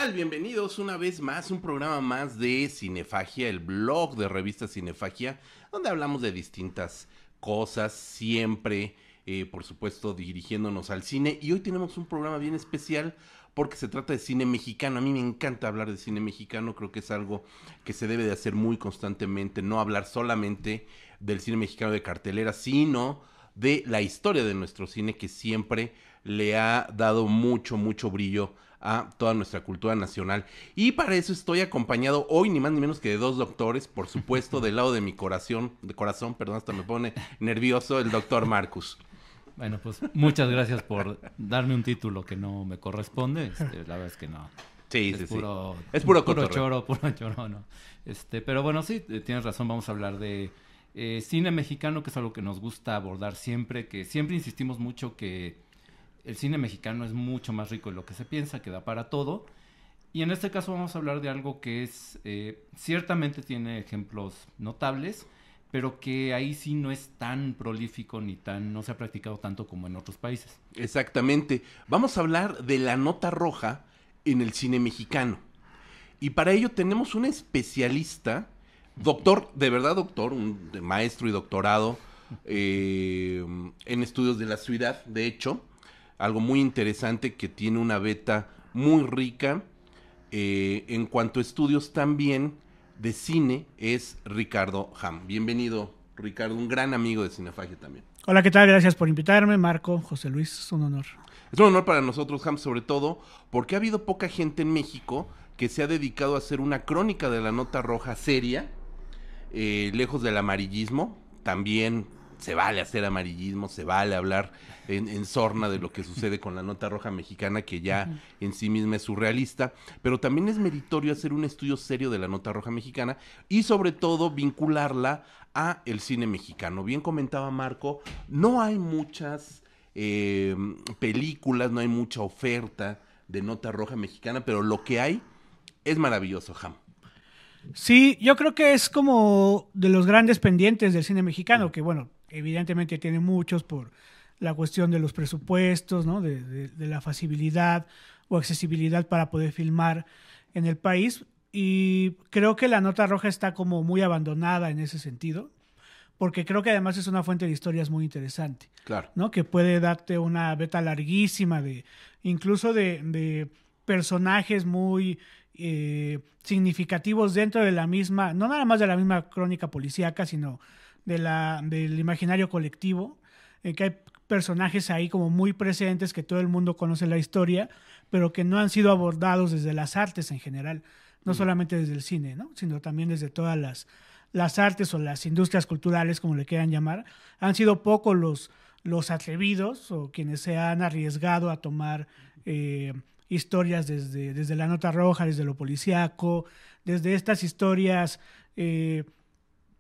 tal? Bienvenidos una vez más, un programa más de Cinefagia, el blog de revista Cinefagia, donde hablamos de distintas cosas, siempre, por supuesto, dirigiéndonos al cine. Y hoy tenemos un programa bien especial porque se trata de cine mexicano. A mí me encanta hablar de cine mexicano, creo que es algo que se debe de hacer muy constantemente, no hablar solamente del cine mexicano de cartelera, sino de la historia de nuestro cine que siempre le ha dado mucho, mucho brillo a toda nuestra cultura nacional. Y para eso estoy acompañado hoy ni más ni menos que de dos doctores, por supuesto, del lado de mi corazón, perdón, hasta me pone nervioso, el doctor Marcus. Bueno, pues muchas gracias por darme un título que no me corresponde. La verdad es que no. Sí, es sí, puro, sí. Es puro choro, no. Pero bueno, sí, tienes razón, vamos a hablar de cine mexicano, que es algo que nos gusta abordar siempre, que siempre insistimos mucho que el cine mexicano es mucho más rico de lo que se piensa, que da para todo. Y en este caso vamos a hablar de algo que es, ciertamente tiene ejemplos notables, pero que ahí sí no es tan prolífico ni no se ha practicado tanto como en otros países. Exactamente. Vamos a hablar de la nota roja en el cine mexicano. Y para ello tenemos un especialista, doctor, de verdad doctor, un maestro y doctorado en estudios de la ciudad, de hecho. Algo muy interesante que tiene una beta muy rica en cuanto a estudios también de cine es Ricardo Ham. Bienvenido, Ricardo, un gran amigo de Cinefagia también. Hola, ¿qué tal? Gracias por invitarme, Marco, José Luis, es un honor. Es un honor para nosotros, Ham, sobre todo porque ha habido poca gente en México que se ha dedicado a hacer una crónica de la nota roja seria, lejos del amarillismo. También se vale hacer amarillismo, se vale hablar en sorna de lo que sucede con la nota roja mexicana, que ya en sí misma es surrealista, pero también es meritorio hacer un estudio serio de la nota roja mexicana y sobre todo vincularla a el cine mexicano. Bien comentaba Marco, no hay muchas películas, no hay mucha oferta de nota roja mexicana, pero lo que hay es maravilloso, Ham. Sí, yo creo que es como de los grandes pendientes del cine mexicano, que bueno, evidentemente tiene muchos por la cuestión de los presupuestos, ¿no? de la facilidad o accesibilidad para poder filmar en el país. Y creo que la nota roja está como muy abandonada en ese sentido, porque creo que además es una fuente de historias muy interesante. Claro. ¿No? Que puede darte una beta larguísima incluso de personajes muy significativos dentro de la misma, no nada más de la misma crónica policíaca, sino del imaginario colectivo, que hay personajes ahí como muy presentes, que todo el mundo conoce la historia, pero que no han sido abordados desde las artes en general, no solamente desde el cine, ¿no? Sino también desde todas las artes o las industrias culturales, como le quieran llamar. Han sido pocos los atrevidos o quienes se han arriesgado a tomar historias desde la nota roja, desde lo policíaco, desde estas historias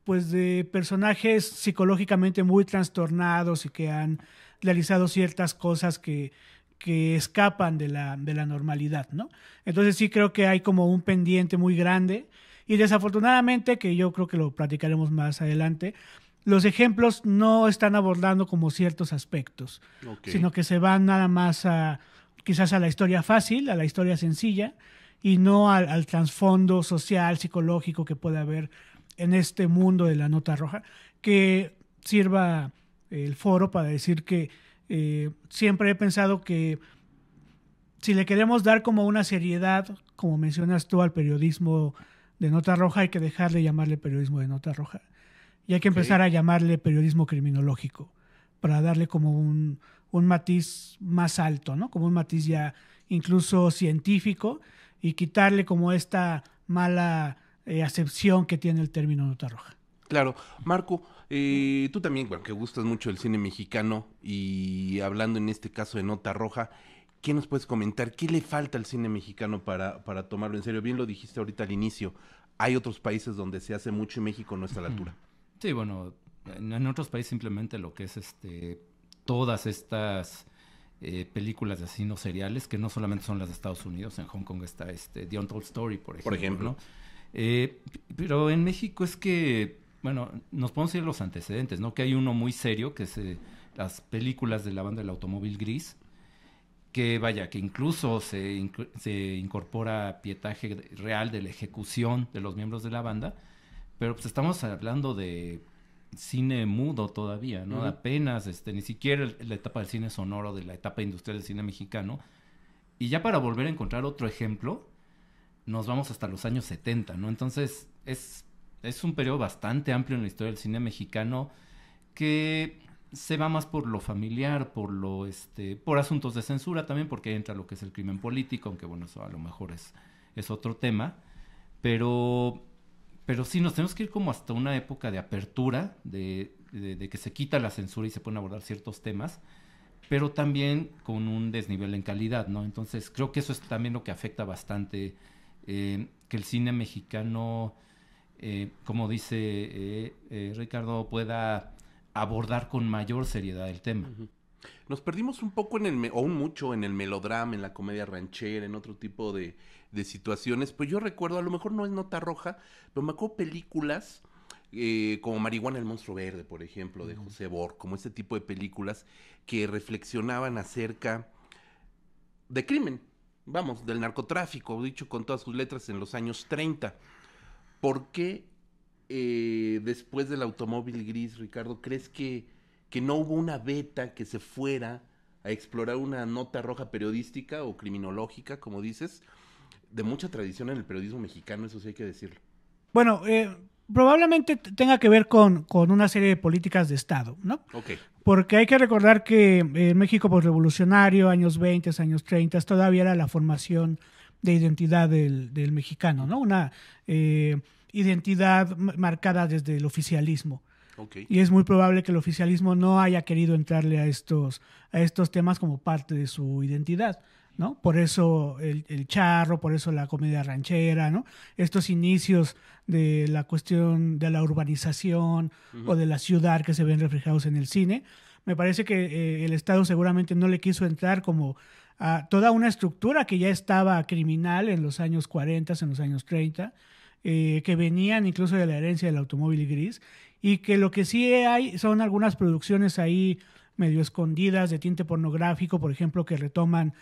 pues de personajes psicológicamente muy trastornados y que han realizado ciertas cosas que escapan de la normalidad, ¿no? Entonces sí creo que hay como un pendiente muy grande y desafortunadamente, que yo creo que lo platicaremos más adelante, los ejemplos no están abordando como ciertos aspectos, sino que se van nada más quizás a la historia fácil, a la historia sencilla, y no al trasfondo social, psicológico que puede haber en este mundo de la nota roja, que sirva el foro para decir que siempre he pensado que si le queremos dar como una seriedad, como mencionas tú, al periodismo de nota roja, hay que dejar de llamarle periodismo de nota roja y hay que empezar a llamarle periodismo criminológico para darle como un matiz más alto, ¿no? Como un matiz ya incluso científico y quitarle como esta mala acepción que tiene el término nota roja. Claro. Marco, tú también, bueno, que gustas mucho del cine mexicano y hablando en este caso de nota roja, ¿qué nos puedes comentar? ¿Qué le falta al cine mexicano para tomarlo en serio? Bien lo dijiste ahorita al inicio, hay otros países donde se hace mucho y México no está a la altura. Sí, bueno, en otros países simplemente lo que es todas estas películas de asesinos seriales, que no solamente son las de Estados Unidos, en Hong Kong está The Untold Story, por ejemplo. ¿No? Pero en México es que, bueno, nos podemos ir a los antecedentes, ¿no? Que hay uno muy serio, que es las películas de la banda del Automóvil Gris, que vaya, que incluso se incorpora pietaje real de la ejecución de los miembros de la banda, pero pues estamos hablando de cine mudo todavía, ¿no? Apenas, ni siquiera la etapa del cine sonoro, de la etapa industrial del cine mexicano. Y ya para volver a encontrar otro ejemplo, nos vamos hasta los años 70, ¿no? Entonces, es un periodo bastante amplio en la historia del cine mexicano que se va más por lo familiar, por asuntos de censura también, porque entra lo que es el crimen político, aunque bueno, eso a lo mejor es otro tema, pero sí nos tenemos que ir como hasta una época de apertura, de que se quita la censura y se pueden abordar ciertos temas, pero también con un desnivel en calidad, ¿no? Entonces creo que eso es también lo que afecta bastante, que el cine mexicano, como dice Ricardo, pueda abordar con mayor seriedad el tema. Nos perdimos un poco o un mucho en el melodrama, en la comedia ranchera, en otro tipo de situaciones. Pues yo recuerdo, a lo mejor no es nota roja, pero me acuerdo películas como Marihuana el Monstruo Verde, por ejemplo, de José Bor, como este tipo de películas que reflexionaban acerca de crimen, vamos, del narcotráfico, dicho con todas sus letras, en los años 30. ¿Por qué después del Automóvil Gris, Ricardo, crees que no hubo una beta que se fuera a explorar una nota roja periodística o criminológica, como dices, de mucha tradición en el periodismo mexicano, eso sí hay que decirlo? Bueno, probablemente tenga que ver con una serie de políticas de Estado, ¿no? Okay. Porque hay que recordar que México postrevolucionario, años 20, años 30, todavía era la formación de identidad del mexicano, ¿no? Una identidad marcada desde el oficialismo. Okay. Y es muy probable que el oficialismo no haya querido entrarle a estos temas como parte de su identidad, ¿no? Por eso el charro, por eso la comedia ranchera, ¿no? Estos inicios de la cuestión de la urbanización o de la ciudad que se ven reflejados en el cine. Me parece que el Estado seguramente no le quiso entrar como a toda una estructura que ya estaba criminal en los años 40, en los años 30, que venían incluso de la herencia del Automóvil Gris, y que lo que sí hay son algunas producciones ahí medio escondidas de tinte pornográfico, por ejemplo, que retoman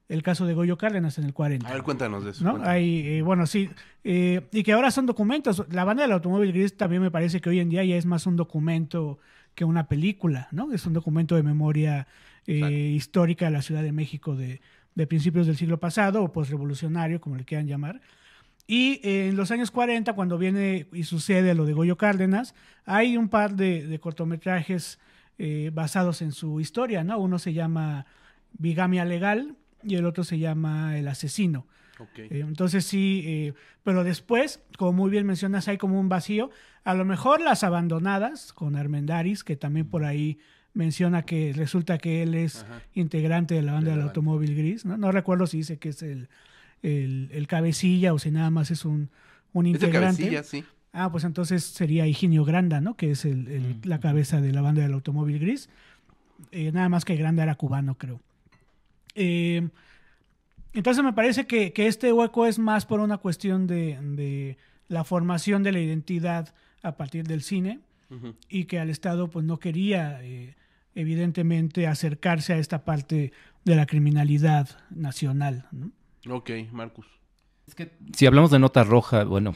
el caso de Goyo Cárdenas en el 40. A ver, cuéntanos de eso. ¿No? Hay, bueno, sí, y que ahora son documentos. La banda del Automóvil Gris también me parece que hoy en día ya es más un documento que una película, ¿no? Es un documento de memoria histórica de la Ciudad de México de principios del siglo pasado, o postrevolucionario, como le quieran llamar. Y en los años 40, cuando viene y sucede lo de Goyo Cárdenas, hay un par de cortometrajes basados en su historia, ¿no? Uno se llama Bigamia Legal y el otro se llama El Asesino. Okay. Entonces sí, pero después, como muy bien mencionas, hay como un vacío. A lo mejor Las Abandonadas, con Armendáriz, que también por ahí menciona que resulta que él es integrante de la banda del Automóvil Gris, ¿no? No recuerdo si dice que es el cabecilla o si nada más es un integrante. Es el cabecilla, sí. Ah, pues entonces sería Higinio Granda, ¿no? Que es la cabeza de la banda del Automóvil Gris. Nada más que Granda era cubano, creo. Entonces me parece que este hueco es más por una cuestión de la formación de la identidad a partir del cine, y que al Estado pues no quería evidentemente acercarse a esta parte de la criminalidad nacional, ¿no? Ok, Marcus. Es que si hablamos de nota roja, bueno,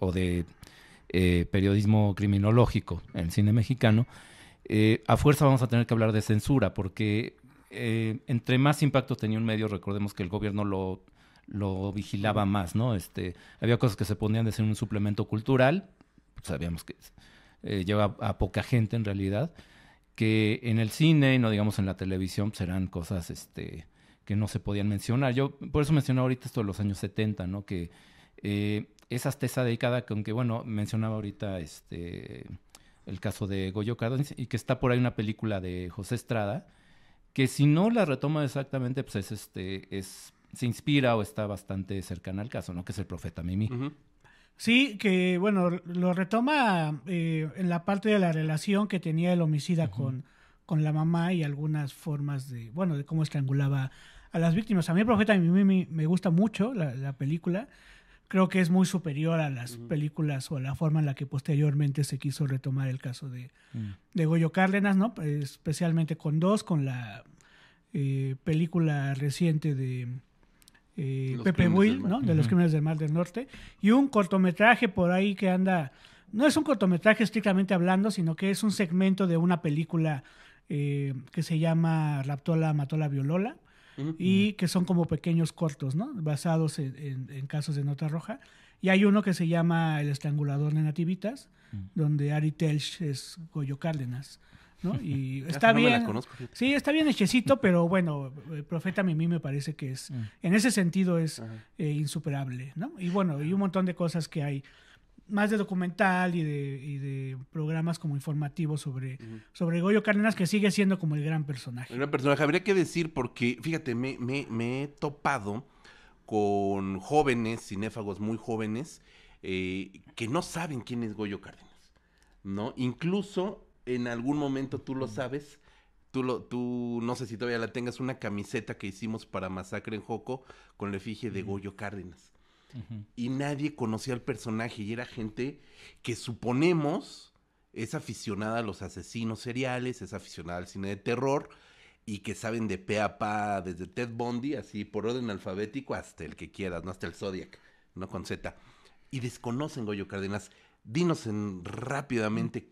o de periodismo criminológico en el cine mexicano, a fuerza vamos a tener que hablar de censura, porque entre más impacto tenía un medio, recordemos que el gobierno lo vigilaba más, ¿no? Había cosas que se ponían de ser un suplemento cultural, sabíamos que lleva a poca gente en realidad, que en el cine, no digamos en la televisión, pues eran cosas que no se podían mencionar. Yo por eso mencionaba ahorita esto de los años 70, ¿no? Que es hasta esa década, con que, bueno, mencionaba ahorita el caso de Goyo Cárdenas, y que está por ahí una película de José Estrada, que si no la retoma exactamente, pues se inspira o está bastante cercana al caso, ¿no? Que es El Profeta Mimí. Uh-huh. Sí, que bueno, lo retoma en la parte de la relación que tenía el homicida con la mamá, y algunas formas de cómo estrangulaba a las víctimas. A mí El Profeta Mimí me gusta mucho la película. Creo que es muy superior a las películas o a la forma en la que posteriormente se quiso retomar el caso de Goyo Cárdenas, ¿no? Especialmente con la película reciente de Los Pepe Crímenes Buil, del Mar. ¿no? De los Crímenes del Mar del Norte, y un cortometraje por ahí que anda, no es un cortometraje estrictamente hablando, sino que es un segmento de una película que se llama Raptola, Matola, Violola, y que son como pequeños cortos, ¿no? Basados en casos de nota roja. Y hay uno que se llama El Estrangulador de Nativitas, donde Ari Telch es Goyo Cárdenas, ¿no? Y está No me bien. la conozco, fíjate. Sí, está bien hechecito, pero bueno, Profeta Mimí me parece que es, en ese sentido es insuperable, ¿no? Y bueno, y un montón de cosas que hay, más de documental y de programas como informativos sobre Goyo Cárdenas, que sigue siendo como el gran personaje. Una personaje, habría que decir, porque, fíjate, me he topado con jóvenes, cinéfagos muy jóvenes, que no saben quién es Goyo Cárdenas, ¿no? Incluso en algún momento tú lo sabes, tú no sé si todavía la tengas, una camiseta que hicimos para Masacre en Joco con la efigie de Goyo Cárdenas. Y nadie conocía al personaje y era gente que suponemos es aficionada a los asesinos seriales, es aficionada al cine de terror y que saben de pe a pa desde Ted Bundy, así por orden alfabético hasta el que quieras, no hasta el Zodiac, no con Z. Y desconocen Goyo Cárdenas. Dinos rápidamente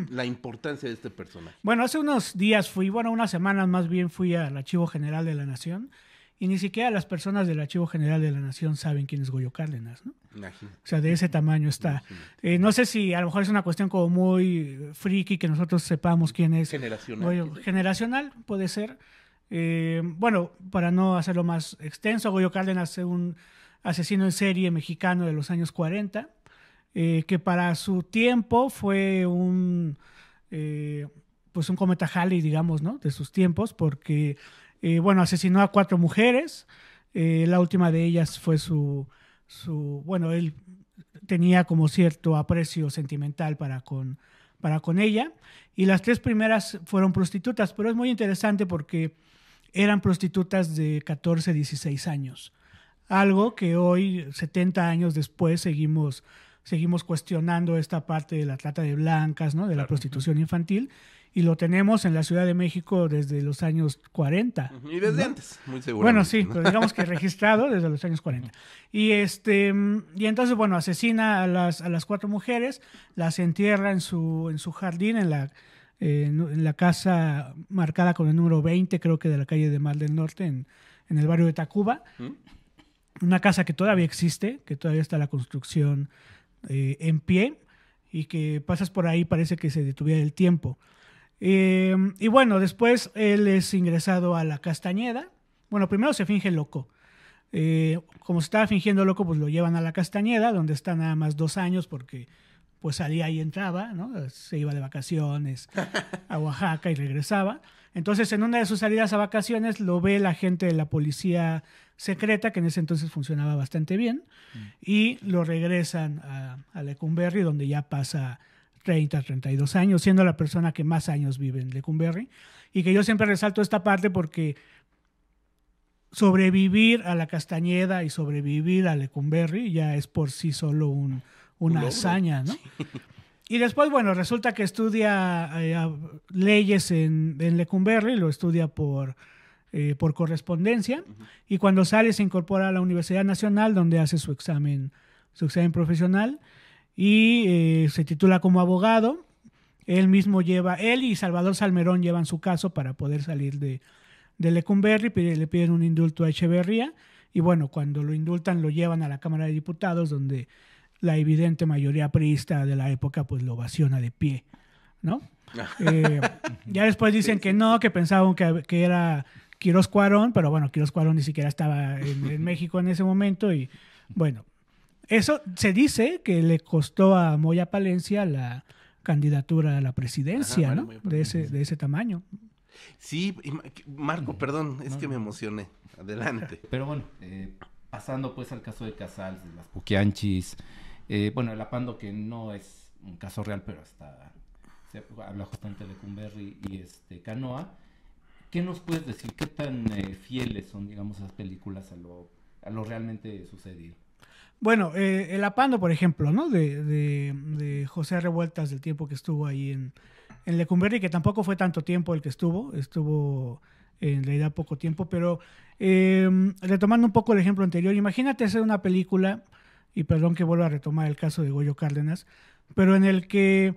la importancia de este personaje. Bueno, hace unos días unas semanas más bien fui al Archivo General de la Nación y ni siquiera las personas del Archivo General de la Nación saben quién es Goyo Cárdenas, ¿no? Imagínate. O sea, de ese tamaño está. No sé si a lo mejor es una cuestión como muy friki que nosotros sepamos quién es. Generacional. Goyo. Generacional, puede ser. Bueno, para no hacerlo más extenso, Goyo Cárdenas es un asesino en serie mexicano de los años 40, que para su tiempo fue pues un cometa Halley, digamos, ¿no? De sus tiempos, porque asesinó a 4 mujeres. La última de ellas fue bueno, él tenía como cierto aprecio sentimental para con ella, y las 3 primeras fueron prostitutas, pero es muy interesante porque eran prostitutas de 14, 16 años, algo que hoy, 70 años después, seguimos cuestionando esta parte de la trata de blancas, ¿no? De la prostitución infantil, y lo tenemos en la Ciudad de México desde los años 40. Y desde ¿no? antes, muy seguro. Bueno, sí, pero digamos que registrado desde los años 40. Y entonces, bueno, asesina a las 4 mujeres, las entierra en su jardín, en la casa marcada con el número 20, creo que de la calle de Mar del Norte, en el barrio de Tacuba. Una casa que todavía existe, que todavía está la construcción en pie, y que pasas por ahí, parece que se detuviera el tiempo. Y bueno, después él es ingresado a la Castañeda. Bueno, primero se finge loco. Como se estaba fingiendo loco, pues lo llevan a la Castañeda, donde está nada más 2 años, porque pues salía y entraba, ¿no? Se iba de vacaciones a Oaxaca y regresaba. Entonces, en una de sus salidas a vacaciones lo ve la gente de la policía secreta, que en ese entonces funcionaba bastante bien, y lo regresan a Lecumberri, donde ya pasa 30, 32 años, siendo la persona que más años vive en Lecumberri. Y que yo siempre resalto esta parte porque sobrevivir a la Castañeda y sobrevivir a Lecumberri ya es por sí solo una hazaña, ¿no? Y después, bueno, resulta que estudia leyes en Lecumberri, lo estudia por correspondencia, y cuando sale se incorpora a la Universidad Nacional, donde hace su examen profesional, y se titula como abogado. Él y Salvador Salmerón llevan su caso para poder salir de Lecumberri, le piden un indulto a Echeverría, y bueno, cuando lo indultan lo llevan a la Cámara de Diputados, donde la evidente mayoría priista de la época pues lo ovaciona de pie, ¿no? Ya después dicen que no, que pensaban que era Quirós Cuarón, pero bueno, Quirós Cuarón ni siquiera estaba en México en ese momento, y bueno, eso se dice que le costó a Moya Palencia la candidatura a la presidencia, ¿no? De ese tamaño. Sí, Marco, perdón, es que me emocioné. Adelante. Pero bueno, pasando pues al caso de Casals, de las Puquianchis, el Apando, que no es un caso real, pero se habla justamente de Lecumberri y Canoa. ¿Qué nos puedes decir? ¿Qué tan fieles son, digamos, esas películas a lo realmente sucedido? Bueno, el Apando, por ejemplo, ¿no? De José Revueltas, del tiempo que estuvo ahí en Lecumberri, que tampoco fue tanto tiempo el que estuvo en realidad poco tiempo, pero retomando un poco el ejemplo anterior, imagínate hacer una película, y perdón que vuelva a retomar el caso de Goyo Cárdenas, pero en el que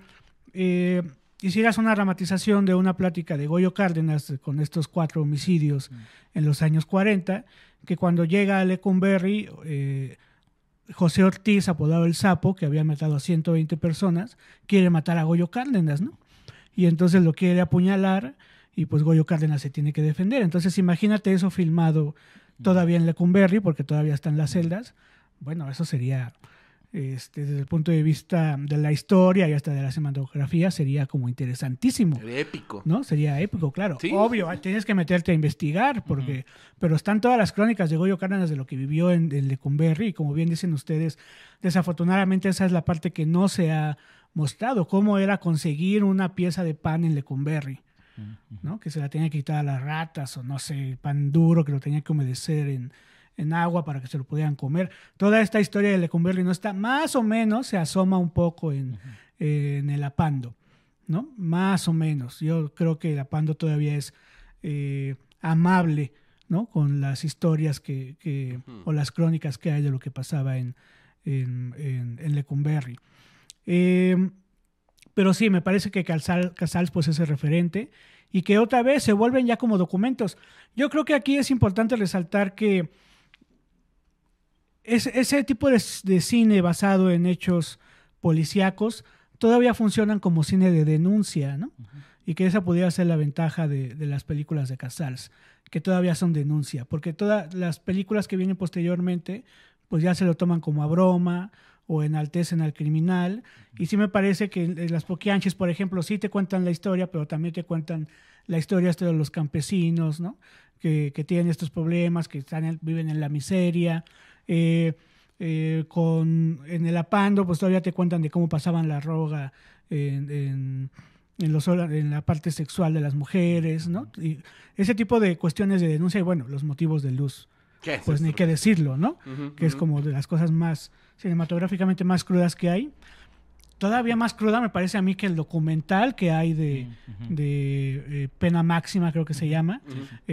hicieras una dramatización de una plática de Goyo Cárdenas con estos 4 homicidios en los años 40, que cuando llega a Lecumberri, José Ortiz, apodado El Sapo, que había matado a 120 personas, quiere matar a Goyo Cárdenas, ¿no? Y entonces lo quiere apuñalar y pues Goyo Cárdenas se tiene que defender. Entonces imagínate eso filmado todavía en Lecumberri, porque todavía están las celdas. Bueno, eso sería, desde el punto de vista de la historia y hasta de la cinematografía, sería como interesantísimo. Sería épico. ¿No? Sería épico, claro. Sí. Obvio, tienes que meterte a investigar, porque, pero están todas las crónicas de Goyo Cárdenas de lo que vivió en Lecumberri, y como bien dicen ustedes, desafortunadamente esa es la parte que no se ha mostrado, cómo era conseguir una pieza de pan en Lecumberri, ¿no? Que se la tenía que quitar a las ratas, o no sé, pan duro que lo tenía que humedecer en agua para que se lo pudieran comer. Toda esta historia de Lecumberri no está, más o menos se asoma un poco en el Apando, ¿no? Más o menos. Yo creo que el Apando todavía es amable, ¿no? Con las historias o las crónicas que hay de lo que pasaba en Lecumberri. Pero sí, me parece que Casals pues es el referente y que otra vez se vuelven ya como documentos. Yo creo que aquí es importante resaltar que ese tipo de cine basado en hechos policíacos todavía funcionan como cine de denuncia, ¿no? Y que esa pudiera ser la ventaja de las películas de Casals, que todavía son denuncia, porque todas las películas que vienen posteriormente pues ya se lo toman como a broma o enaltecen al criminal, y sí me parece que las Poquianchis, por ejemplo, sí te cuentan la historia, pero también te cuentan la historia de los campesinos, ¿no? Que tienen estos problemas, que viven en la miseria. En el Apando, pues todavía te cuentan de cómo pasaban la droga en la parte sexual de las mujeres, ¿no? Y ese tipo de cuestiones de denuncia, y bueno, los motivos de luz, pues ni que decirlo, ¿no? Que es como de las cosas más cinematográficamente más crudas que hay. Todavía más cruda me parece a mí que el documental que hay de Pena Máxima, creo que se llama,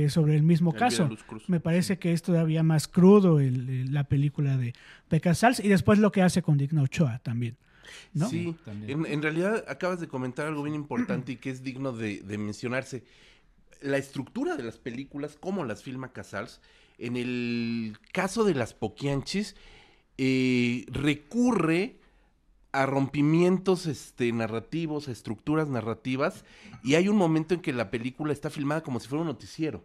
sobre el mismo caso. Me parece que es todavía más crudo la película de Casals, y después lo que hace con Digna Ochoa también, ¿no? Sí, en realidad acabas de comentar algo bien importante y que es digno de mencionarse. La estructura de las películas, cómo las filma Casals, en el caso de las Poquianchis, recurre a rompimientos narrativos, a estructuras narrativas, y hay un momento en que la película está filmada como si fuera un noticiero.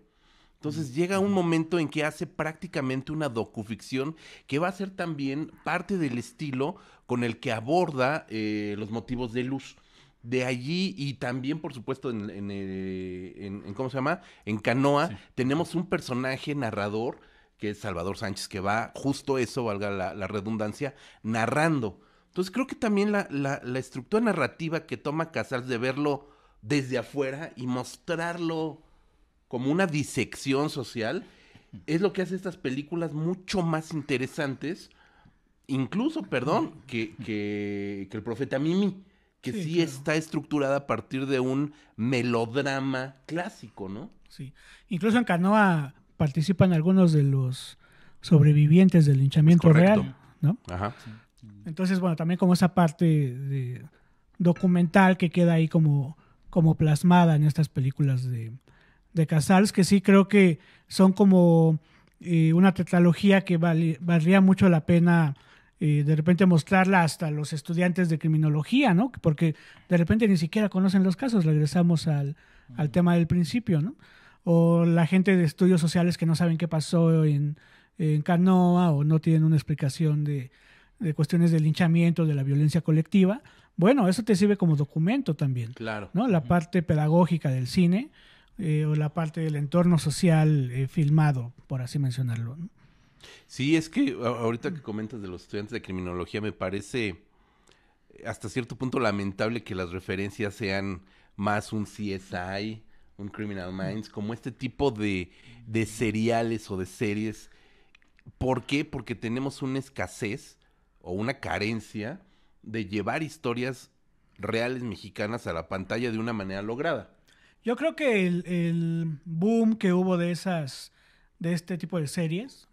Entonces llega un momento en que hace prácticamente una docuficción que va a ser también parte del estilo con el que aborda los motivos de luz. De allí, y también, por supuesto, en ¿cómo se llama? En Canoa, sí. Tenemos un personaje narrador, que es Salvador Sánchez, que va justo eso, valga la redundancia, narrando. Entonces creo que también la estructura narrativa que toma Casals de verlo desde afuera y mostrarlo como una disección social, es lo que hace estas películas mucho más interesantes, incluso, que El Profeta Mimi, que sí claro. Está estructurada a partir de un melodrama clásico, ¿no? Sí, incluso en Canoa participan algunos de los sobrevivientes del linchamiento real, ¿no? Ajá. Entonces, bueno, también como esa parte de documental que queda ahí como plasmada en estas películas de Casals, que sí creo que son como una tetralogía que valdría mucho la pena de repente mostrarla hasta los estudiantes de criminología, ¿no? Porque de repente ni siquiera conocen los casos, regresamos al tema del principio, ¿no? O la gente de estudios sociales que no saben qué pasó en Canoa, o no tienen una explicación de cuestiones del linchamiento, de la violencia colectiva. Bueno, eso te sirve como documento también. Claro. ¿No? La parte pedagógica del cine, o la parte del entorno social filmado, por así mencionarlo, ¿no? Sí, es que ahorita que comentas de los estudiantes de criminología, me parece hasta cierto punto lamentable que las referencias sean más un CSI, un Criminal Minds, como este tipo de seriales o de series. ¿Por qué? Porque tenemos una escasez o una carencia de llevar historias reales mexicanas a la pantalla de una manera lograda. Yo creo que el boom que hubo de este tipo de series,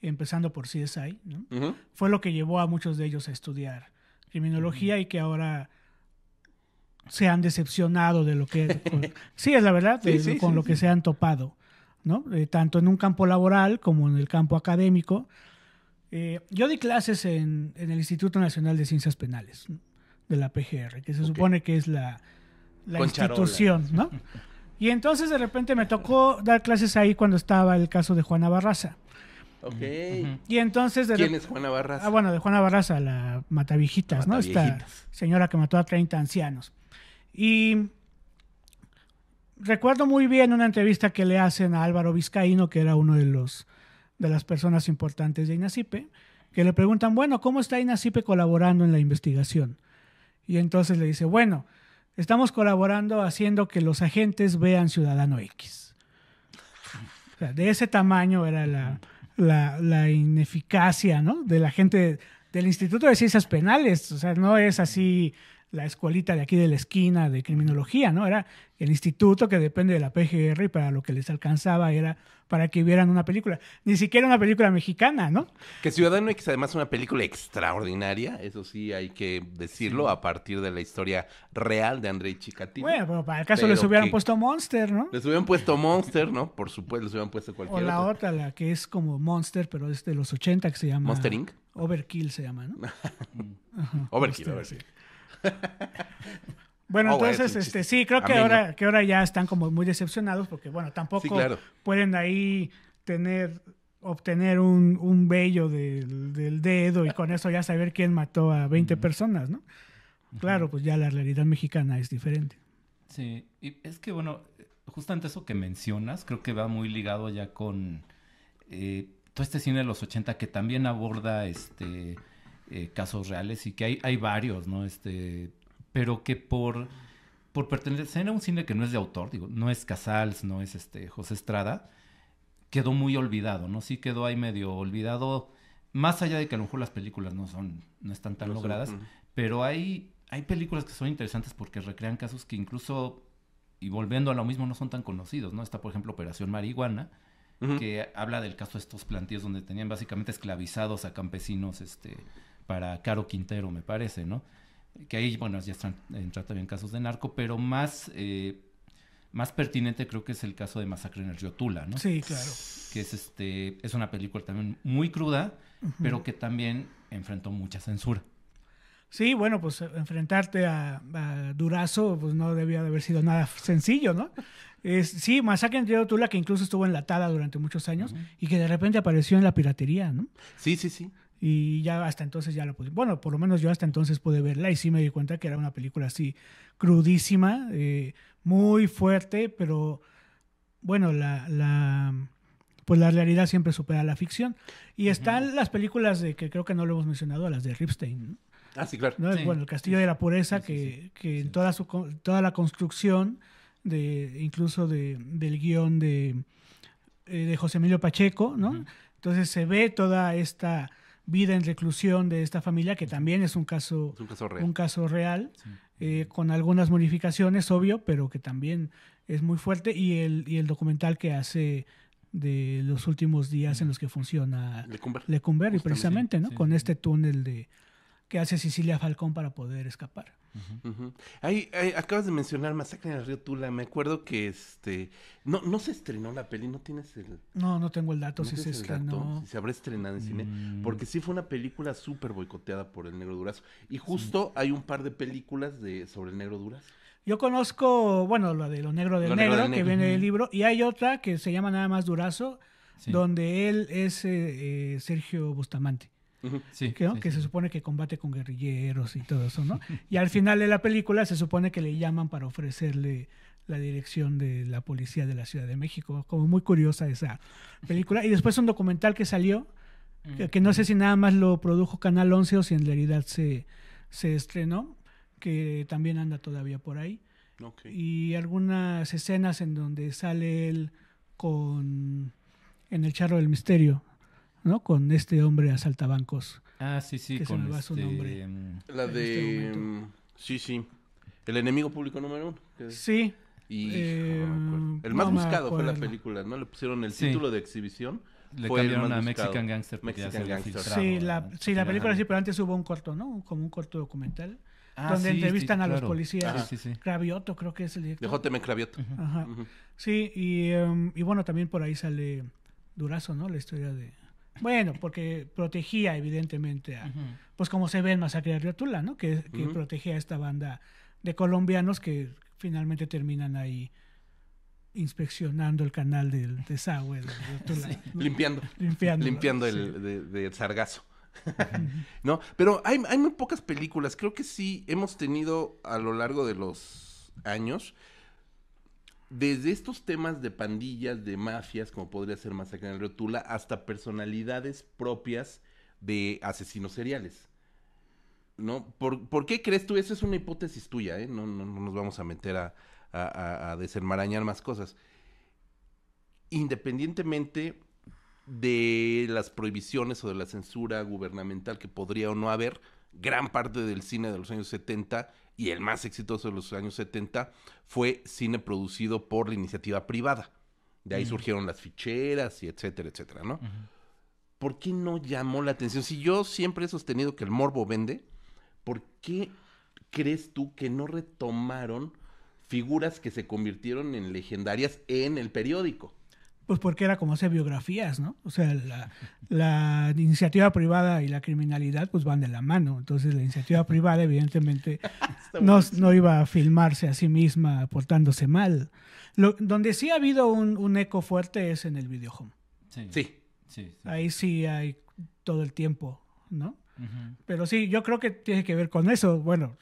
empezando por CSI, ¿no? Ujú. Fue lo que llevó a muchos de ellos a estudiar criminología y que ahora se han decepcionado de lo que... sí, es la verdad, con lo que se han topado, ¿no? Tanto en un campo laboral como en el campo académico. Yo di clases en el Instituto Nacional de Ciencias Penales, ¿no? De la PGR, que se supone que es la institución, ¿no? Y entonces de repente me tocó dar clases ahí cuando estaba el caso de Juana Barraza. Ok. Y entonces ¿Quién es Juana Barraza? bueno, de Juana Barraza, la Matavijitas, ¿no? Esta señora que mató a 30 ancianos. Y recuerdo muy bien una entrevista que le hacen a Álvaro Vizcaíno, que era uno de las personas importantes de INACIPE, que le preguntan, bueno, ¿cómo está INACIPE colaborando en la investigación? Y entonces le dice, bueno, estamos colaborando haciendo que los agentes vean Ciudadano X. O sea, de ese tamaño era la ineficacia, ¿no? De la gente del Instituto de Ciencias Penales. O sea, no es así la escuelita de aquí de la esquina de criminología, ¿no? Era el instituto que depende de la PGR y para lo que les alcanzaba era para que vieran una película. Ni siquiera una película mexicana, ¿no? Que Ciudadano X además es una película extraordinaria, eso sí hay que decirlo, a partir de la historia real de Andrei Chikatilo. Bueno, pero para el caso les hubieran puesto Monster, ¿no? Les hubieran puesto Monster, ¿no? Por supuesto, les hubieran puesto cualquier O la otra, la que es como Monster, pero es de los 80, que se llama... Monster Inc. Overkill se llama, ¿no? Overkill, Monster, Overkill. sí. Bueno, entonces, sí, creo que ahora ya están como muy decepcionados porque, bueno, tampoco pueden ahí obtener un vello del dedo y con eso ya saber quién mató a 20 personas, ¿no? Claro, pues ya la realidad mexicana es diferente. Sí, y es que, bueno, justamente eso que mencionas creo que va muy ligado ya con todo este cine de los 80 que también aborda casos reales y que hay varios, ¿no? Pero que por pertenecer a un cine que no es de autor, digo, no es Casals, no es José Estrada, quedó muy olvidado, ¿no? Sí quedó ahí medio olvidado, más allá de que a lo mejor las películas no están tan logradas, pero hay películas que son interesantes porque recrean casos que incluso, y volviendo a lo mismo, no son tan conocidos, ¿no? Está, por ejemplo, Operación Marihuana, que habla del caso de estos plantíos donde tenían básicamente esclavizados a campesinos, para Caro Quintero, me parece, ¿no? Que ahí, bueno, ya entra también casos de narco, pero más pertinente creo que es el caso de Masacre en el Río Tula, ¿no? Sí, claro. Que es una película también muy cruda, pero que también enfrentó mucha censura. Sí, bueno, pues enfrentarte a Durazo pues no debía de haber sido nada sencillo, ¿no? Sí, Masacre en el Río Tula, que incluso estuvo enlatada durante muchos años y que de repente apareció en la piratería, ¿no? Sí, sí, sí. Y ya hasta entonces ya la pude... Bueno, por lo menos yo hasta entonces pude verla y sí me di cuenta que era una película así crudísima, muy fuerte, pero bueno, pues la realidad siempre supera la ficción. Y están las películas que creo que no lo hemos mencionado, las de Ripstein, ¿no? Ah, sí, claro. ¿No? Sí. Bueno, El Castillo de la Pureza, que en toda la construcción, incluso del guión de José Emilio Pacheco, ¿no? Entonces se ve toda esta vida en reclusión de esta familia, que también es un caso real, con algunas modificaciones, obvio, pero que también es muy fuerte, y el documental que hace de los últimos días en los que funciona Lecumberri, precisamente, ¿no? Con este túnel que hace Cecilia Falcón para poder escapar. Acabas de mencionar Masacre en el Río Tula. Me acuerdo que no se estrenó la peli, ¿no tienes el...? No tengo el dato si se estrenó. Si se habrá estrenado en cine. Porque sí fue una película súper boicoteada por el Negro Durazo. Y justo hay un par de películas sobre el Negro Durazo. Yo conozco, bueno, lo de Lo Negro del Negro, que viene del libro. Y hay otra que se llama nada más Durazo, donde él es Sergio Bustamante. Sí, ¿no? Que se supone que combate con guerrilleros y todo eso, ¿no? Y al final de la película se supone que le llaman para ofrecerle la dirección de la policía de la Ciudad de México. Como muy curiosa esa película. Y después un documental que salió, que no sé si nada más lo produjo Canal 11 o si en realidad se estrenó, que también anda todavía por ahí. Okay. Y algunas escenas en donde sale él en el Charro del Misterio, ¿no? Con este hombre asaltabancos. Ah, sí, que con se me va su nombre. La de... sí. El enemigo público número 1. Sí. Y no me acuerdo. El más no me buscado fue la acuerdo. película, ¿no? Le pusieron el Sí. título de exhibición. Le fue el cambiaron más a buscado. Mexican Gangster. porque ya Mexican se había Gangster. filtrado, Sí, ¿verdad? la película Ajá. sí, pero antes hubo un corto, ¿no? Como un corto documental. Ah, donde sí, entrevistan sí, a los claro. policías. Sí, sí, sí. Cravioto creo que es el De director. J.M. Cravioto. Ajá. Ujú. Sí, y bueno, también por ahí sale Durazo, ¿no? La historia de... Bueno, porque protegía evidentemente a... Ujú. Pues como se ve en Masacre de Riotula, ¿no? Que Ujú. protegía a esta banda de colombianos que finalmente terminan ahí inspeccionando el canal del desagüe de Riotula, ¿no? Limpiando Limpiando de sargazo. No, pero hay muy pocas películas. Creo que sí hemos tenido a lo largo de los años, desde estos temas de pandillas, de mafias, como podría ser Masacre en el Río Tula, hasta personalidades propias de asesinos seriales. ¿No? ¿Por qué crees tú? Esa es una hipótesis tuya, ¿eh? No nos vamos a meter a desenmarañar más cosas. Independientemente de las prohibiciones o de la censura gubernamental que podría o no haber, gran parte del cine de los años 70 y el más exitoso de los años 70 fue cine producido por la iniciativa privada. De ahí surgieron las ficheras y etcétera, etcétera, ¿no? ¿Por qué no llamó la atención? Si yo siempre he sostenido que el morbo vende, ¿por qué crees tú que no retomaron figuras que se convirtieron en legendarias en el periódico? Pues porque era como hacer biografías, ¿no? O sea, la iniciativa privada y la criminalidad pues van de la mano. Entonces la iniciativa privada evidentemente no iba a filmarse a sí misma portándose mal. Donde sí ha habido un eco fuerte es en el videohome. Sí. Sí. Sí, sí. Ahí sí hay todo el tiempo, ¿no? Ujú. Pero sí, yo creo que tiene que ver con eso. Bueno,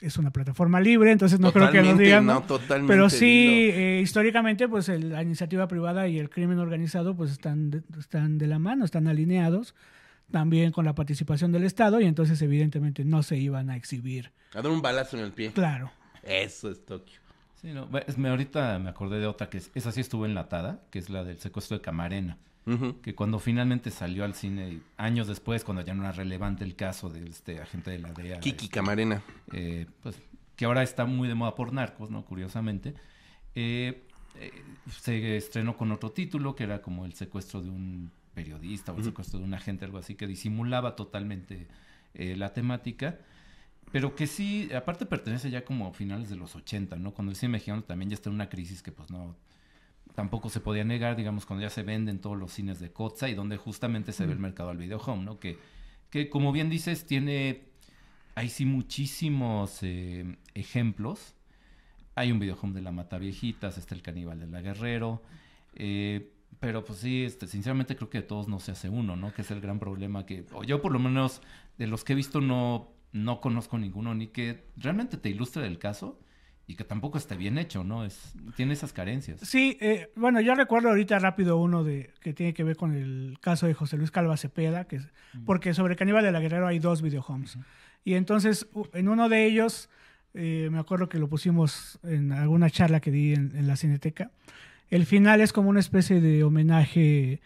es una plataforma libre, entonces no creo que lo digan, ¿no? Totalmente. Pero sí, históricamente, pues la iniciativa privada y el crimen organizado pues están de la mano, están alineados también con la participación del Estado y entonces evidentemente no se iban a exhibir. A dar un balazo en el pie. Claro. Eso es Tokio. Sí, no, ahorita me acordé de otra esa sí estuvo enlatada, que es la del secuestro de Camarena. Ujú. Que cuando finalmente salió al cine, años después, cuando ya no era relevante el caso de este agente de la DEA. Kiki Camarena. Pues, que ahora está muy de moda por Narcos, ¿no? Curiosamente. Se estrenó con otro título, que era como el secuestro de un periodista o el secuestro de un agente, algo así, que disimulaba totalmente la temática. Pero que sí, aparte pertenece ya como a finales de los 80, ¿no? Cuando el cine mexicano también ya está en una crisis que pues no... Tampoco se podía negar, digamos, cuando ya se venden todos los cines de Kotza y donde justamente se ve el mercado al videohome, ¿no? Que como bien dices, hay sí muchísimos ejemplos. Hay un videohome de La Mataviejitas, está el Caníbal de la Guerrero, pero pues sí, sinceramente creo que de todos no se hace uno, ¿no? Que es el gran problema o yo por lo menos de los que he visto no conozco ninguno, ni que realmente te ilustre el caso. Y que tampoco esté bien hecho, ¿no? Tiene esas carencias. Sí, bueno, yo recuerdo ahorita rápido uno que tiene que ver con el caso de José Luis Calva Cepeda, porque sobre Caníbal de la Guerrero hay 2 videohomes. Y entonces, en uno de ellos, me acuerdo que lo pusimos en alguna charla que di en la Cineteca, el final es como una especie de homenaje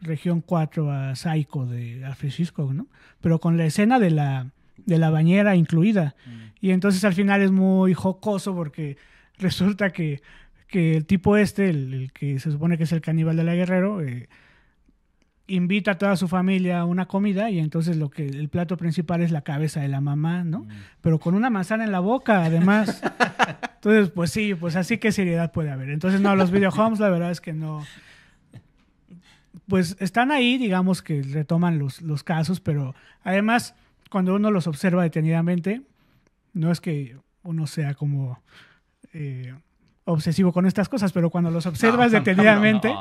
Región 4 a Psycho de Alfred Hitchcock, ¿no? Pero con la escena de la bañera incluida. Y entonces al final es muy jocoso porque resulta que el tipo el que se supone que es el caníbal de la Guerrero, invita a toda su familia a una comida y entonces el plato principal es la cabeza de la mamá, ¿no? Pero con una manzana en la boca, además. Entonces, pues sí, pues así qué seriedad puede haber. Entonces, no, los videohomes la verdad es que no... Pues están ahí, digamos que retoman los casos, pero además, cuando uno los observa detenidamente, no es que uno sea como obsesivo con estas cosas, pero cuando los observas detenidamente,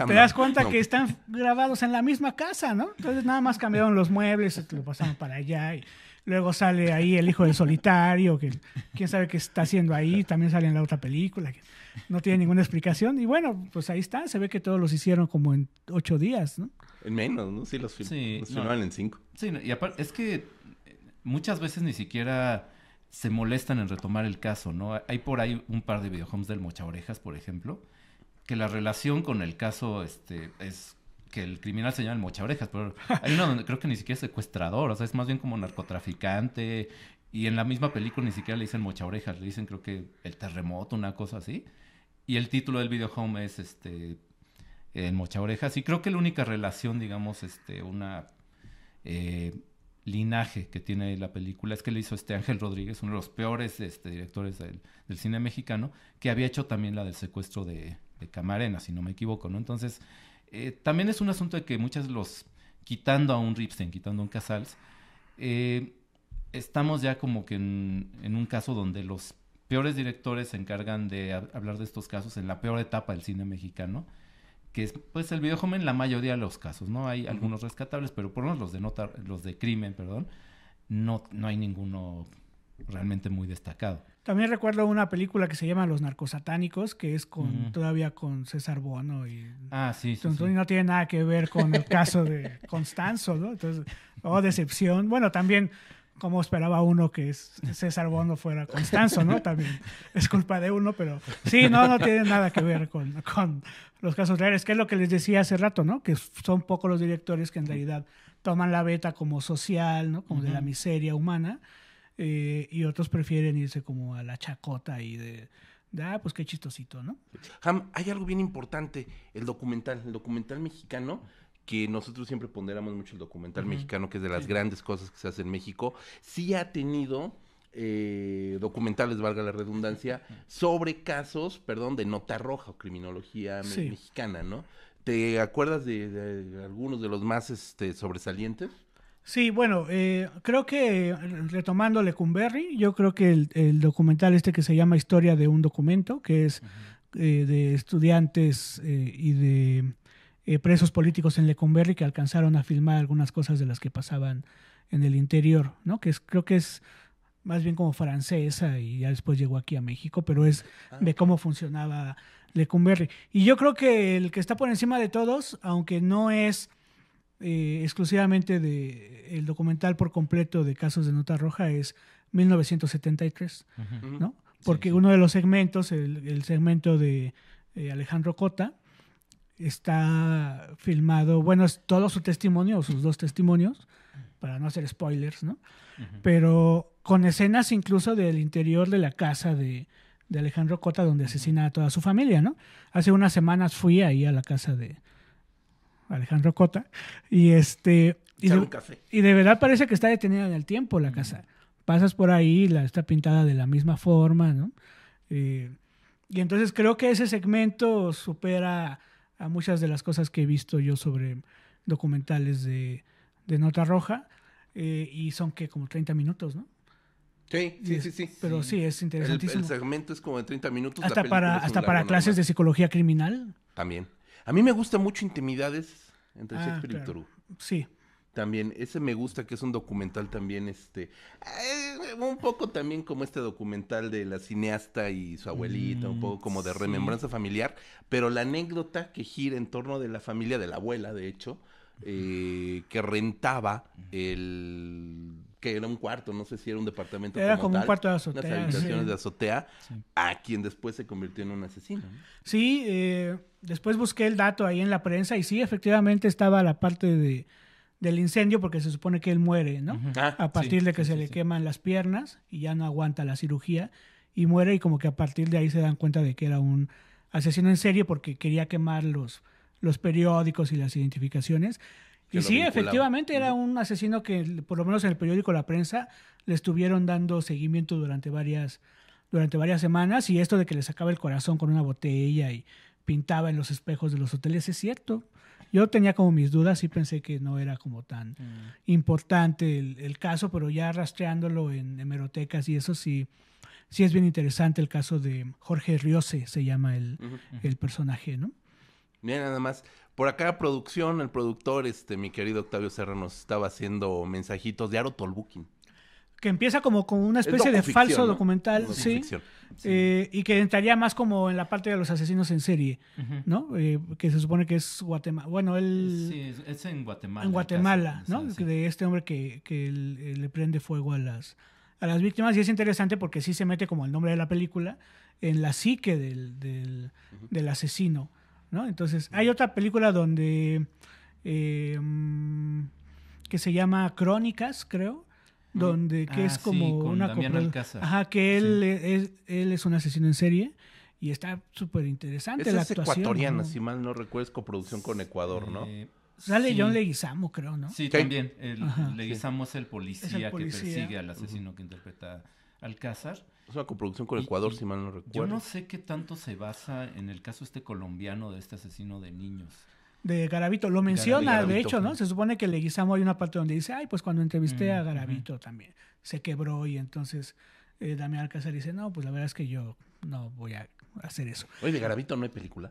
te das cuenta que están grabados en la misma casa, ¿no? Entonces nada más cambiaron los muebles, lo pasaron para allá y luego sale ahí el hijo del solitario, que quién sabe qué está haciendo ahí, también sale en la otra película, que no tiene ninguna explicación. Y bueno, pues ahí está, se ve que todos los hicieron como en 8 días, ¿no? En menos, ¿no? Sí, los filmaban en 5. Sí, y aparte, es que muchas veces ni siquiera se molestan en retomar el caso, ¿no? Hay por ahí un par de videohomes del Mochaorejas, por ejemplo, que la relación con el caso es que el criminal se llama el Mochaorejas, pero hay uno donde creo que ni siquiera es secuestrador, o sea, es más bien como narcotraficante, Y en la misma película ni siquiera le dicen mocha orejas, le dicen creo que el terremoto, una cosa así. Y el título del video home es mocha orejas. Y creo que la única relación, digamos, una linaje que tiene la película es que le hizo Ángel Rodríguez, uno de los peores directores del cine mexicano, que había hecho también la del secuestro de Camarena, si no me equivoco, ¿no? Entonces, también es un asunto de que muchos quitando a un Ripstein, quitando a un Casals, estamos ya como que en un caso donde los peores directores se encargan de hablar de estos casos en la peor etapa del cine mexicano, que es pues el video home en la mayoría de los casos, ¿no? Hay algunos rescatables, pero por lo menos los de crimen, perdón, no hay ninguno realmente muy destacado. También recuerdo una película que se llama Los Narcosatánicos, que es todavía con César Bono. Sí. No tiene nada que ver con el caso de Constanzo, ¿no? Entonces, decepción. Bueno, también como esperaba uno que César Bono fuera Constanzo, ¿no? También es culpa de uno, pero sí, no tiene nada que ver con los casos reales, que es lo que les decía hace rato, ¿no? Que son pocos los directores que en realidad toman la beta como social, ¿no? Como de la miseria humana, y otros prefieren irse como a la chacota y pues qué chistosito, ¿no? Ham, hay algo bien importante, el documental mexicano, que nosotros siempre ponderamos mucho el documental mexicano, que es de las grandes cosas que se hace en México. Sí ha tenido documentales, valga la redundancia, sobre casos, de nota roja o criminología mexicana, ¿no? ¿Te acuerdas de algunos de los más sobresalientes? Sí, bueno, creo que retomando Lecumberri, yo creo que el documental que se llama Historia de un documento, que es de estudiantes y de presos políticos en Lecumberri que alcanzaron a filmar algunas cosas de las que pasaban en el interior, ¿no? Creo que es más bien como francesa y ya después llegó aquí a México, pero es de cómo funcionaba Lecumberri. Y yo creo que el que está por encima de todos, aunque no es exclusivamente el documental por completo de casos de nota roja, es 1973, ¿no? Porque uno de los segmentos, el segmento de Alejandro Cota, está filmado, bueno, es todo su testimonio, o sus dos testimonios, para no hacer spoilers, ¿no? Pero con escenas incluso del interior de la casa de Alejandro Cota, donde asesina a toda su familia, ¿no? Hace unas semanas fui ahí a la casa de Alejandro Cota y un café. Y de verdad parece que está detenida en el tiempo la casa. Pasas por ahí, está pintada de la misma forma, ¿no? Y entonces creo que ese segmento supera a muchas de las cosas que he visto yo sobre documentales de nota roja, y son que como 30 minutos, ¿no? Sí. Pero sí, es interesantísimo. El segmento es como de 30 minutos. Hasta para clases de psicología criminal. También. A mí me gusta mucho Intimidades entre Shakespeare y Víctor Hugo. Sí. También, ese me gusta, que es un documental también, un poco también como documental de la cineasta y su abuelita, un poco como de remembranza familiar, pero la anécdota que gira en torno de la familia, de la abuela, de hecho, que rentaba que era un cuarto, no sé si era un departamento era como tal, un cuarto de azotea. unas habitaciones de azotea, a quien después se convirtió en un asesino, ¿no? Sí, después busqué el dato ahí en la prensa y sí, efectivamente estaba la parte del incendio, porque se supone que él muere, ¿no? A partir de que se le queman las piernas y ya no aguanta la cirugía y muere, y como que a partir de ahí se dan cuenta de que era un asesino en serie porque quería quemar los periódicos y las identificaciones. Y sí, efectivamente era un asesino que, por lo menos en el periódico La Prensa, le estuvieron dando seguimiento durante varias semanas, y esto de que le sacaba el corazón con una botella y pintaba en los espejos de los hoteles es cierto. Yo tenía como mis dudas y pensé que no era como tan importante el caso, pero ya rastreándolo en hemerotecas y eso sí es bien interesante el caso de Jorge Riose, se llama el personaje, ¿no? Mira, nada más. Por acá, el productor, mi querido Octavio Serra, nos estaba haciendo mensajitos de Aro Tolbukin. Que empieza como una especie de falso, ¿no? Documental, sí. Y que entraría más como en la parte de los asesinos en serie, ¿no? Que se supone que es Guatemala. Bueno, Sí, es en Guatemala. En Guatemala, ¿no? Sí. De este hombre que le prende fuego a las víctimas. Y es interesante porque sí se mete, como el nombre de la película, en la psique del asesino, ¿no? Entonces, hay otra película donde que se llama Crónicas, creo, donde que es como sí, con una Damián Alcázar. Ajá, que él es un asesino en serie y está súper interesante Esa la es actuación. ecuatoriana, ¿no? si mal no recuerdo, es coproducción con Ecuador, ¿no? Sale sí. John Leguizamo, creo, ¿no? Sí, ¿Qué? también. Ajá. Leguizamo es el policía que policía. persigue al asesino que interpreta Alcázar. Es una coproducción con Y- Ecuador, y si mal no recuerdo. Yo no sé qué tanto se basa en el caso colombiano de este asesino de niños. De Garavito. Lo menciona, Garavito, de hecho, ¿no? sí. Se supone que Leguizamo hay una parte donde dice, ay, pues cuando entrevisté a Garavito también se quebró y entonces Damián Alcázar dice, no, pues la verdad es que yo no voy a hacer eso. Oye, de Garavito no hay película.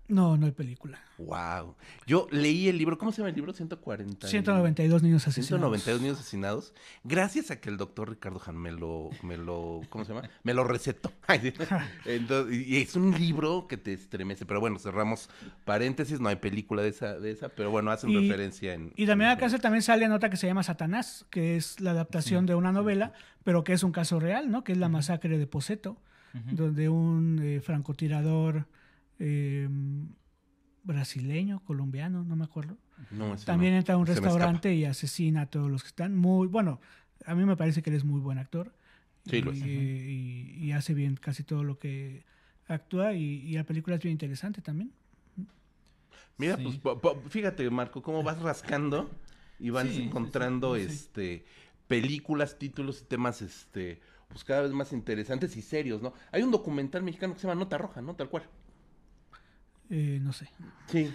No, no hay película. Wow. Yo leí el libro, ¿cómo se llama el libro? 192 niños asesinados. 192 niños asesinados. Gracias a que el doctor Ricardo Han ¿cómo se llama? Me lo recetó. Entonces, y es un libro que te estremece. Pero bueno, cerramos paréntesis, no hay película de esa, pero bueno, hacen referencia en... Y Damián Alcázar también sale en otra que se llama Satanás, que es la adaptación de una novela, pero que es un caso real, ¿no? Que es la masacre de Poceto, donde un francotirador brasileño, colombiano, no me acuerdo. No, ese También no. entra a un Se me restaurante y asesina a todos los que están. Muy bueno, a mí me parece que él es muy buen actor. Sí, lo es. Y hace bien casi todo lo que actúa y la película es bien interesante también. Mira, Sí. pues fíjate, Marco, cómo vas rascando y vas Sí, encontrando sí. películas, títulos y temas pues cada vez más interesantes y serios, ¿no? Hay un documental mexicano que se llama Nota Roja, ¿no? Tal cual. No sé. Sí.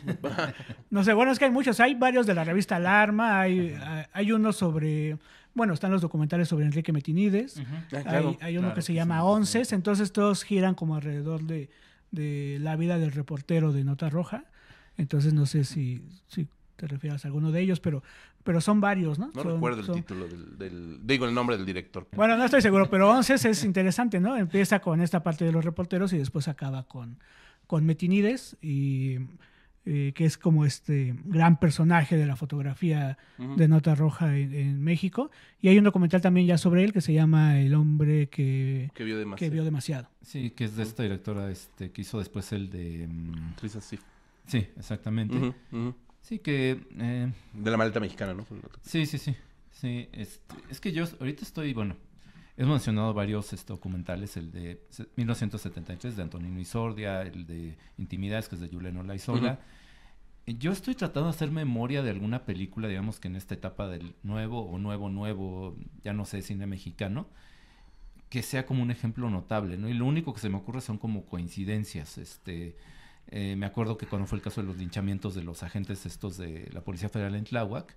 No sé, bueno, es que hay muchos. Hay varios de la revista Alarma, hay uno sobre... Bueno, están los documentales sobre Enrique Metinides. Ah, claro. Hay uno Claro, que se que llama sí, Onces, entonces todos giran como alrededor de la vida del reportero de Nota Roja. Entonces no sé si te refieres a alguno de ellos, pero son varios, ¿no? No recuerdo el título digo el nombre del director. Bueno, no estoy seguro, pero Onces es interesante, ¿no? Empieza con esta parte de los reporteros y después acaba con Metinides y que es como este gran personaje de la fotografía de Nota Roja en México. Y hay un documental también ya sobre él que se llama El hombre que Que vio demasiado. vio demasiado. Sí, que es de esta directora que hizo después el de... Teresa Sif. Sí, exactamente. Ujú, ujú. Sí, que... De la maleta mexicana, ¿no? Sí. Es que yo ahorita estoy, bueno, he mencionado varios documentales, el de 1973 de Antonino Isordia, el de Intimidades, que es de Julen Olaizola. Yo estoy tratando de hacer memoria de alguna película, digamos que en esta etapa del nuevo, ya no sé, cine mexicano, que sea como un ejemplo notable, ¿no? Y lo único que se me ocurre son como coincidencias, me acuerdo que cuando fue el caso de los linchamientos de los agentes de la Policía Federal en Tláhuac,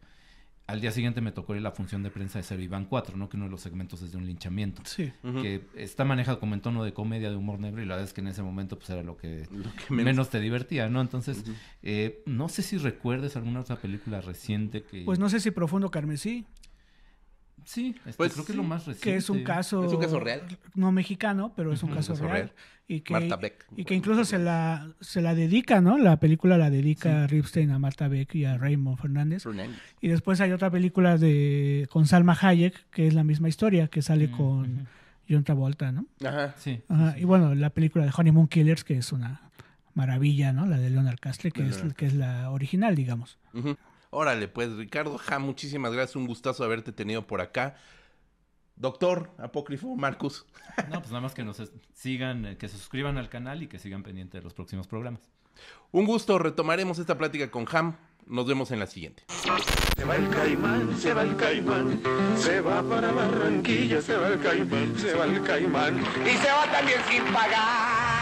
al día siguiente me tocó ir a la función de prensa de Cero Iván 4, ¿no? Que uno de los segmentos es de un linchamiento. Sí. Que está manejado como en tono de comedia, de humor negro, y la verdad es que en ese momento pues era lo que menos. menos te divertía, ¿no? Entonces, no sé si recuerdes alguna otra película reciente que... Pues no sé si Profundo Carmesí, Sí, Pues creo que sí, es lo más reciente. que es un caso... Es un caso real. No mexicano, pero es un Ujú, caso caso real. real. Y que, Marta Beck. Y que incluso se la dedica, ¿no? La película la dedica Ripstein a Marta Beck y a Raymond Fernández. Y después hay otra película con Salma Hayek, que es la misma historia, que sale con John Travolta, ¿no? Ajá. Sí. Ajá, y bueno, la película de Honeymoon Killers, que es una maravilla, ¿no? La de Leonard Castle, que es la original, digamos. Ujú. Órale, pues Ricardo, muchísimas gracias, un gustazo haberte tenido por acá. Doctor Apócrifo Marcus. No, pues nada más que nos sigan, que se suscriban al canal y que sigan pendientes de los próximos programas. Un gusto, retomaremos esta plática con Ham. Nos vemos en la siguiente. Se va el caimán, se va el caimán, se va para Barranquilla, se va el caimán, se va el caimán. Y se va también sin pagar.